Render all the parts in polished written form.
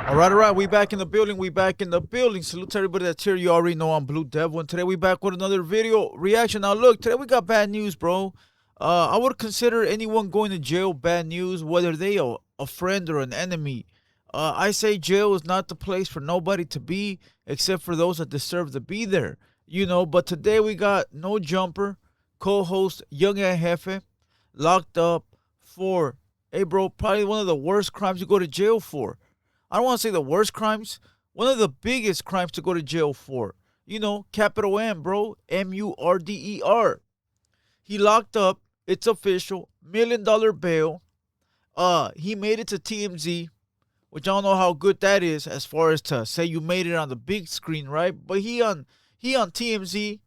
All right, we back in the building. We back in the building. Salute to everybody that's here. You already know I'm Blue Devil, and today we back with another video reaction. Now, look, today we got bad news, bro. I would consider anyone going to jail bad news, whether they are a friend or an enemy. I say jail is not the place for nobody to be, except for those that deserve to be there. But today we got No Jumper, co-host Young and Hefe, locked up for, hey, bro, probably one of the worst crimes you go to jail for. I don't want to say the worst crimes. One of the biggest crimes to go to jail for. Capital M, bro. Murder. He locked up. It's official. $1 million bail. He made it to TMZ, which I don't know how good that is as far as to say you made it on the big screen, right? But he on TMZ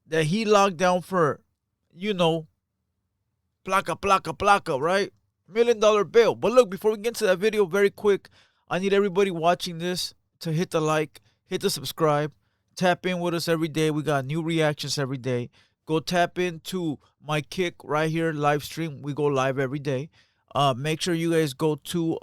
that he locked down for, placa, right? $1 million bail. But look, before we get into that video, very quick, I need everybody watching this to hit the like, hit the subscribe, tap in with us every day. We got new reactions every day. Go tap into my Kick right here, live stream. We go live every day. Make sure you guys go to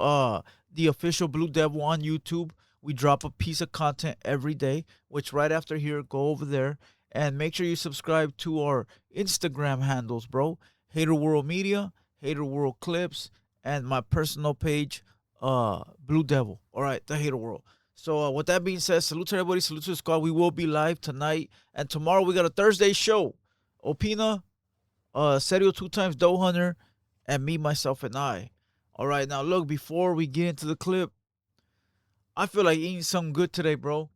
the official Blue Devil on YouTube. We drop a piece of content every day, which right after here, go over there. And make sure you subscribe to our Instagram handles, bro. Hater World Media, Hater World Clips, and my personal page, Blue Devil. All right, the Hater World. So with that being said, salute to everybody, salute to the squad. We will be live tonight and tomorrow. We got a Thursday show. Opina, Serio 2 times Dough Hunter, and me, myself, and I. All right, now look, before we get into the clip, I feel like eating something good today, bro.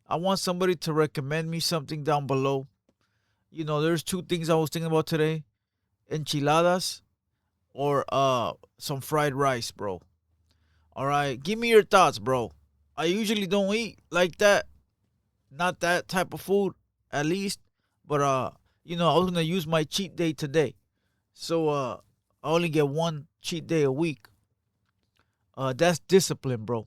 I want somebody to recommend me something down below. There's two things I was thinking about today: enchiladas or some fried rice, bro. All right, give me your thoughts, bro. I usually don't eat like that, not that type of food, at least. But I was gonna use my cheat day today, so I only get one cheat day a week. That's discipline, bro.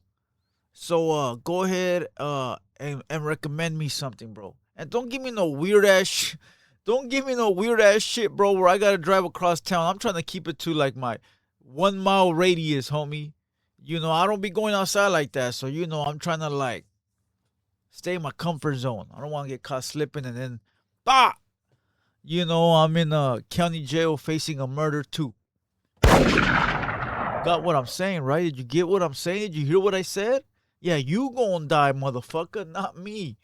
So go ahead and recommend me something, bro. And don't give me no weird ass don't give me no weird ass shit, bro, where I gotta drive across town. I'm trying to keep it to like my 1 mile radius, homie. I don't be going outside like that. So I'm trying to like stay in my comfort zone. I don't want to get caught slipping and then I'm in a county jail facing a murder too. Got what I'm saying, right? Did you get what I'm saying? Did you hear what I said? Yeah, you gonna die, motherfucker, not me.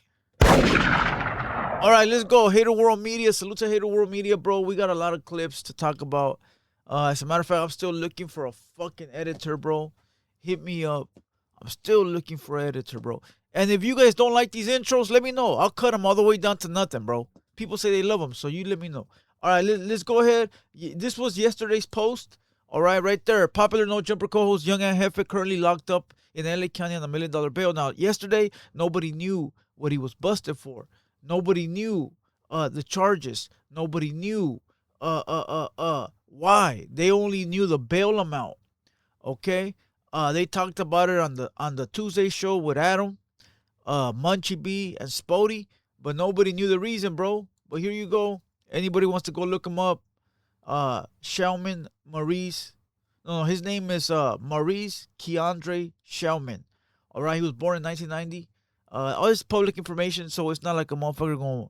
All right, let's go. Hater World Media. Salute to Hater World Media, bro. We got a lot of clips to talk about. As a matter of fact, I'm still looking for a fucking editor, bro. Hit me up. I'm still looking for an editor, bro. And if you guys don't like these intros, let me know. I'll cut them all the way down to nothing, bro. People say they love them, so you let me know. All right, let's go ahead. This was yesterday's post. All right there. Popular No Jumper co-host Young and Hefe currently locked up in LA County on $1 million bail. Now, yesterday, nobody knew what he was busted for. Nobody knew the charges. Nobody knew why. They only knew the bail amount. Okay? They talked about it on the Tuesday show with Adam, Munchie B, and Spody, but nobody knew the reason, bro. But here you go. Anybody wants to go look him up? Shauman Maurice. No, his name is Maurice Keandre Shauman. All right, he was born in 1990. All this public information, so it's not like a motherfucker gonna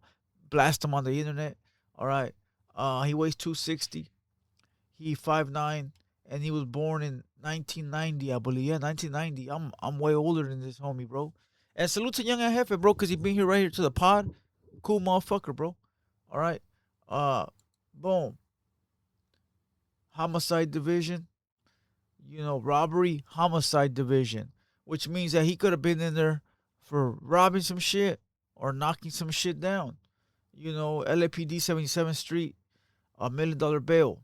blast him on the internet. All right. He weighs 260. He 5'9", and he was born in 1990, I believe. Yeah, 1990. I'm way older than this homie, bro. And salute to Young and Hefe, bro, because he been here right here to the pod. Cool motherfucker, bro. All right. Boom. Homicide division. Robbery, homicide division. Which means that he could have been in there for robbing some shit or knocking some shit down. LAPD 77th Street, $1 million bail.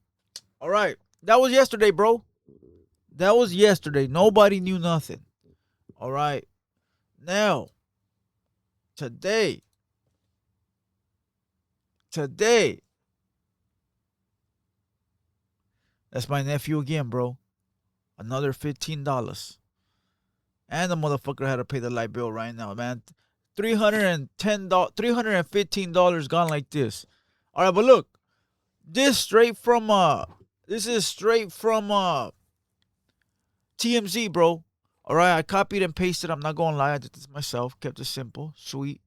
All right. That was yesterday, bro. That was yesterday. Nobody knew nothing. All right. Now, today, that's my nephew again, bro. Another $15. And the motherfucker had to pay the light bill right now, man. $315 gone like this. All right, but look, this is straight from TMZ, bro. All right, I copied and pasted. I'm not going to lie. I did this myself. Kept it simple, sweet.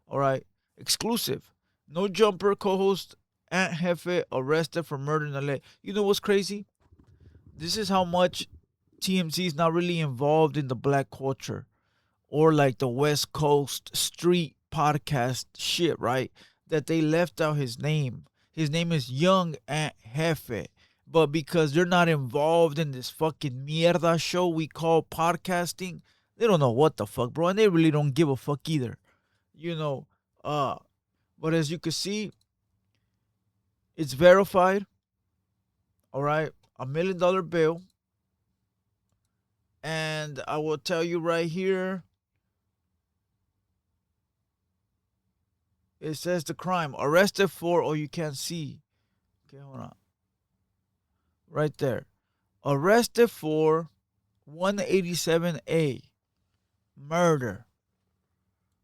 All right, exclusive. No Jumper co-host Aunt Hefe arrested for murder in LA. You know what's crazy? This is how much TMZ is not really involved in the black culture or like the West Coast street podcast shit, right? That they left out his name. His name is Young Aunt Jefe. But because they're not involved in this fucking mierda show we call podcasting, they don't know what the fuck, bro. And they really don't give a fuck either. You know, but as you can see, it's verified. All right. $1 million bill. And I will tell you right here, it says the crime. Arrested for, oh, you can't see. Okay, hold on. Right there. Arrested for 187A. Murder.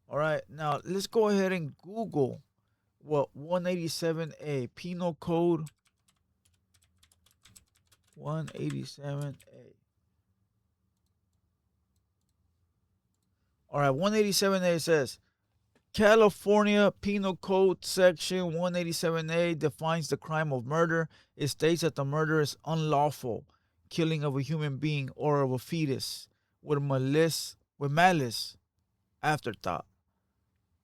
All right. Now, let's go ahead and Google what 187A. Penal Code 187A. All right. 187A says, California Penal Code Section 187A defines the crime of murder. It states that the murder is unlawful killing of a human being or of a fetus with malice afterthought.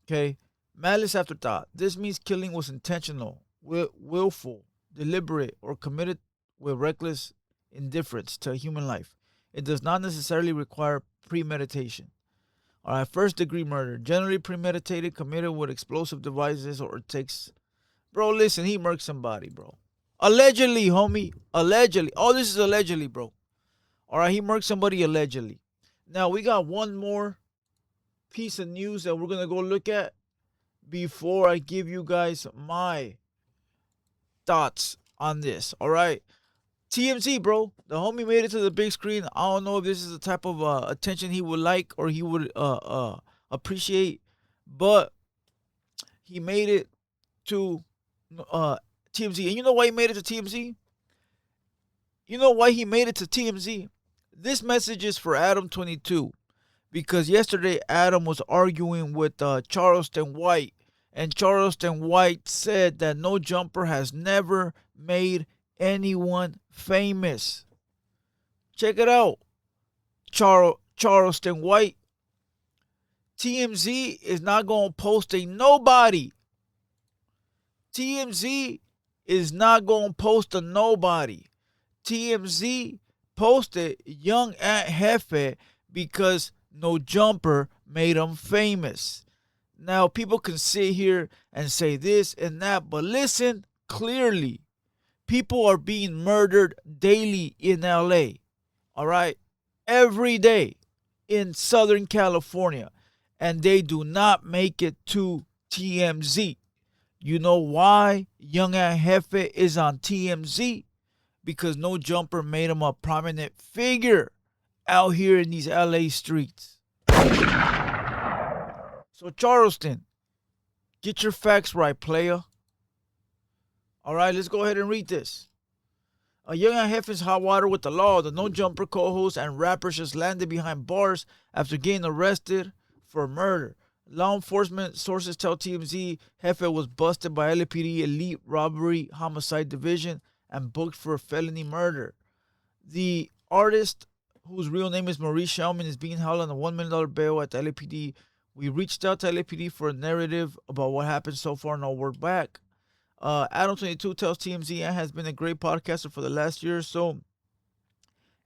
Okay? Malice afterthought. This means killing was intentional, willful, deliberate, or committed with reckless indifference to a human life. It does not necessarily require premeditation. All right, first degree murder, generally premeditated, committed with explosive devices, or it takes. Bro, listen, he murked somebody, bro. Allegedly, homie. Allegedly. Oh, this is allegedly, bro. All right, he murked somebody allegedly. Now, we got one more piece of news that we're going to go look at before I give you guys my thoughts on this. All right. TMZ, bro. The homie made it to the big screen. I don't know if this is the type of attention he would like or he would appreciate, but he made it to TMZ. And you know why he made it to TMZ? You know why he made it to TMZ? This message is for Adam22, because yesterday Adam was arguing with Charleston White, and Charleston White said that No Jumper has never made anyone famous. Check it out. Charleston White. TMZ is not going to post a nobody. TMZ is not going to post a nobody. TMZ posted Young Aunt Hefe because No Jumper made him famous. Now, people can sit here and say this and that, but listen clearly. People are being murdered daily in LA, all right? Every day in Southern California, and they do not make it to TMZ. You know why Young Aunt Hefe is on TMZ? Because No Jumper made him a prominent figure out here in these LA streets. So Charleston, get your facts right, player. All right, let's go ahead and read this. A Young Aunt Hefe's hot water with the law. The No Jumper co-host and rapper just landed behind bars after getting arrested for murder. Law enforcement sources tell TMZ Hefe was busted by LAPD Elite Robbery Homicide Division and booked for felony murder. The artist, whose real name is Maurice Shellman, is being held on a $1 million bail at the LAPD. We reached out to LAPD for a narrative about what happened so far, no word back. Adam22 tells TMZ and has been a great podcaster for the last year or so.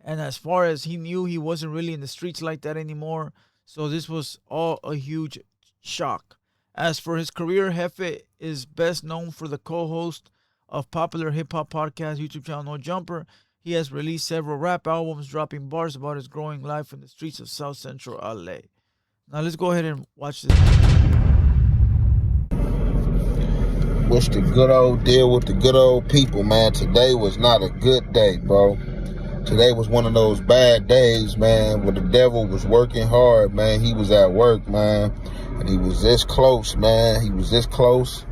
And as far as he knew, he wasn't really in the streets like that anymore. So this was all a huge shock. As for his career, Hefe is best known for the co-host of popular hip-hop podcast YouTube channel No Jumper. He has released several rap albums, dropping bars about his growing life in the streets of South Central LA. Now let's go ahead and watch this. Wish the good old deal with the good old people, man. Today was not a good day, bro. Today was one of those bad days, man, where the devil was working hard, man. He was at work, man, and he was this close, man. He was this close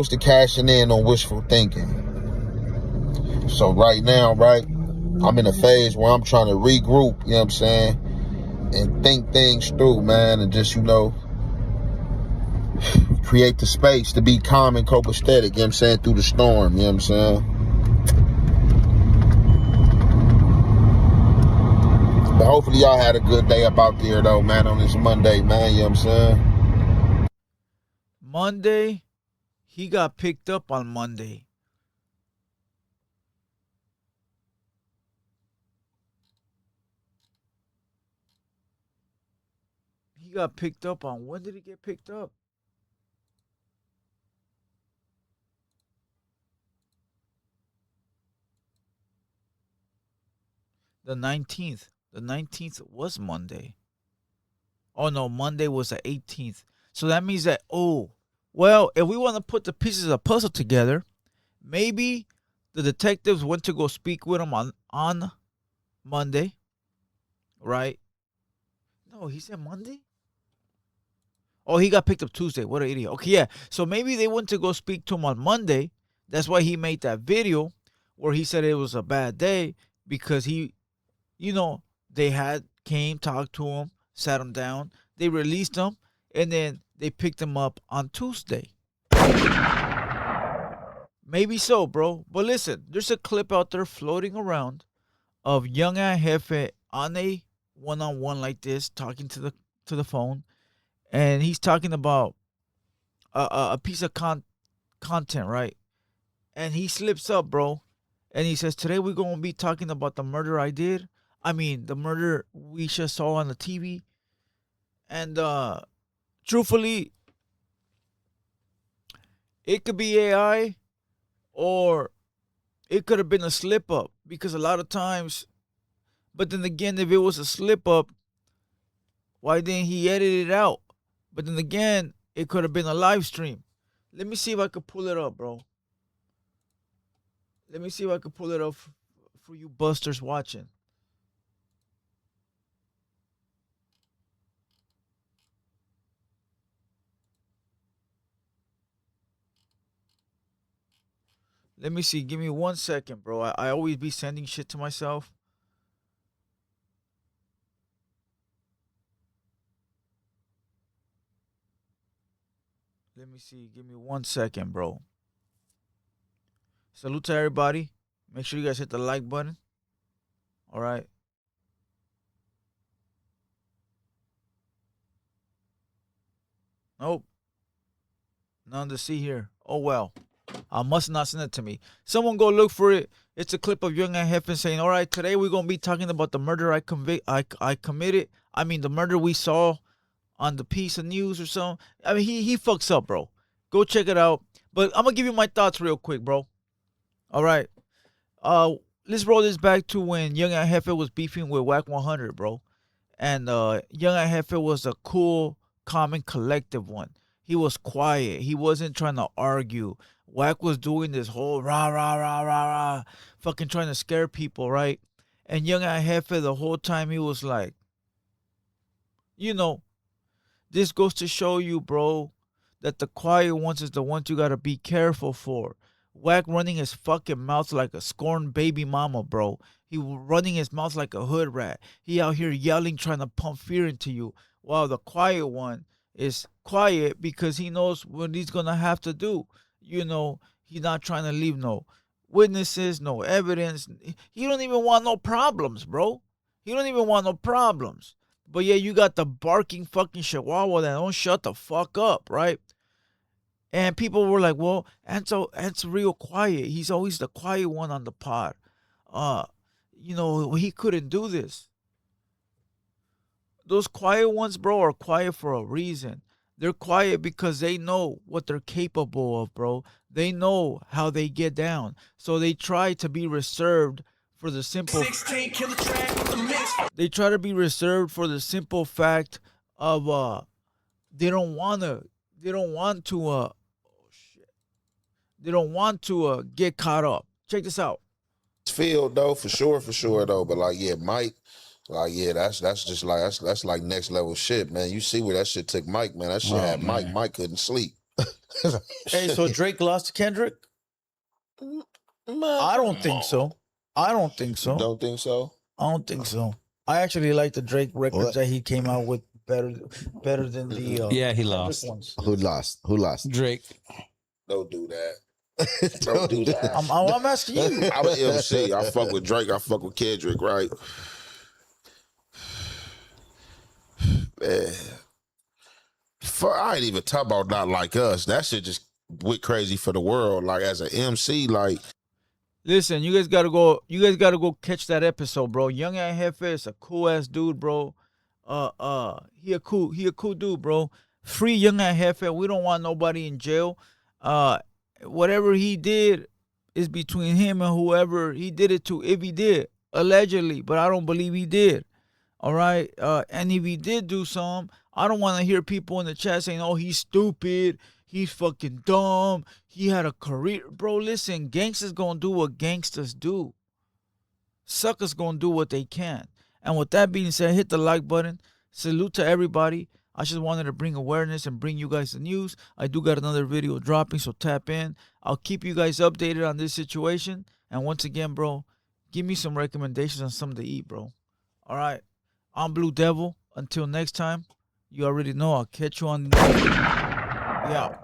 to cashing in on wishful thinking. So right now, right, I'm in a phase where I'm trying to regroup, you know what I'm saying, and think things through, man, and just, create the space to be calm and copacetic, you know what I'm saying, through the storm, you know what I'm saying. But hopefully y'all had a good day up out there, though, man, on this Monday, man, you know what I'm saying. Monday, he got picked up on Monday. He got picked up on, when did he get picked up? The 19th. The 19th was Monday. Oh no, Monday was the 18th. So that means that, well, if we want to put the pieces of the puzzle together, maybe the detectives went to go speak with him on Monday, right? No, he said Monday? Oh, he got picked up Tuesday. What an idiot. Okay, yeah. So maybe they went to go speak to him on Monday. That's why he made that video where he said it was a bad day because he, they came, talked to him, sat him down. They released him, and then they picked him up on Tuesday. Maybe so, bro. But listen, there's a clip out there floating around of young Hefe on a one-on-one like this, talking to the phone, and he's talking about a piece of content, right? And he slips up, bro, and he says, "Today we're gonna be talking about the murder I did. I mean, the murder we just saw on the TV." And truthfully, it could be AI or it could have been a slip up because a lot of times. But then again, if it was a slip up, why didn't he edit it out? But then again, it could have been a live stream. Let me see if I could pull it up, bro. Let me see if I could pull it up for you busters watching. Let me see. Give me 1 second, bro. I always be sending shit to myself. Let me see. Give me 1 second, bro. Salute to everybody. Make sure you guys hit the like button. All right. Nope. None to see here. Oh, well. I must not send it to me. Someone go look for it. It's a clip of young Hefe saying, "All right, today we're gonna be talking about the murder I committed. I mean, the murder we saw on the piece of news or something." I mean, he fucks up, bro. Go check it out. But I'm gonna give you my thoughts real quick, bro. All right. Let's roll this back to when young Hefe was beefing with Whack 100, bro. And young Hefe was a cool, calm, and collective one. He was quiet. He wasn't trying to argue. Wack was doing this whole rah rah rah rah rah, fucking trying to scare people, right? And young Hefe the whole time he was like, this goes to show you, bro, that the quiet ones is the ones you gotta be careful for. Wack running his fucking mouth like a scorned baby mama, bro. He running his mouth like a hood rat. He out here yelling, trying to pump fear into you. While the quiet one is quiet because he knows what he's gonna have to do. He's not trying to leave no witnesses, no evidence. He don't even want no problems, bro. He don't even want no problems. But yeah, you got the barking fucking chihuahua that don't shut the fuck up, right? And people were like, well, Ant's real quiet. He's always the quiet one on the pod. He couldn't do this. Those quiet ones, bro, are quiet for a reason. They're quiet because they know what they're capable of, bro. They know how they get down. So they try to be reserved for the simple... 16 killer track with the mix. They try to be reserved for the simple fact of they don't want to get caught up. Check this out. Field though, for sure though. But like, yeah, Mike, like, yeah, that's just like that's like next level shit, man. You see where that shit took Mike, man. That shit had man. Mike couldn't sleep. Hey, so Drake lost to Kendrick? I don't think so. I don't think so. Don't think so? I don't think so. I actually like the Drake records that he came out with better than the Yeah, he Kendrick lost. ones. Who lost? Who lost? Drake. Don't do that. Don't do that. I'm asking you. I'm an MC. I fuck with Drake. I fuck with Kendrick, right? Man. I ain't even talk about Not Like Us. That shit just went crazy for the world. Like as an MC, like Listen, you guys gotta go. You guys gotta go catch that episode, bro. Young and Hefe is a cool ass dude, bro. He a cool dude, bro. Free Young and Hefe. We don't want nobody in jail. Whatever he did is between him and whoever he did it to. If he did, allegedly, but I don't believe he did. All right. And if he did do some, I don't want to hear people in the chat saying, "Oh, he's stupid. He's fucking dumb. He had a career." Bro, listen, gangsters gonna do what gangsters do. Suckers gonna do what they can. And with that being said, hit the like button. Salute to everybody. I just wanted to bring awareness and bring you guys the news. I do got another video dropping, so tap in. I'll keep you guys updated on this situation. And once again, bro, give me some recommendations on something to eat, bro. All right. I'm Blue Devil. Until next time, you already know I'll catch you on the next. Yeah.